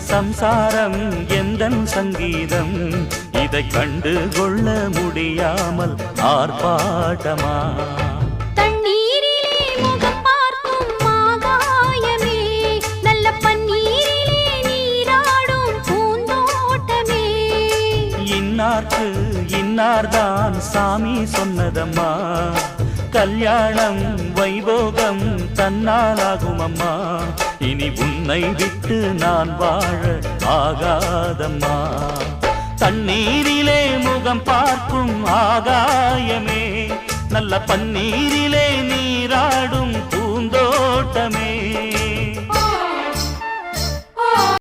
சம்சாரம் எந்தன் சங்கீதம் இதை கண்டு கொள்ள முடியாமல் ஆர்ப்பாட்டமா தண்ணீரிலே முகம் பார்க்கும் ஆகாயமே நல்ல பன்னீரிலே நீராடும் பூந்தோட்டமே இன்னார்க்கு இன்னார்தான் சாமி சொன்னதம்மா கல்யாணம் வைபோகம் தன்னாலாகும் அம்மா இனி உன்னை விட்டு நான் வாழ ஆகாதம்மா தண்ணீரிலே முகம் பார்க்கும் ஆகாயமே நல்ல பன்னீரிலே நீராடும் பூந்தோட்டமே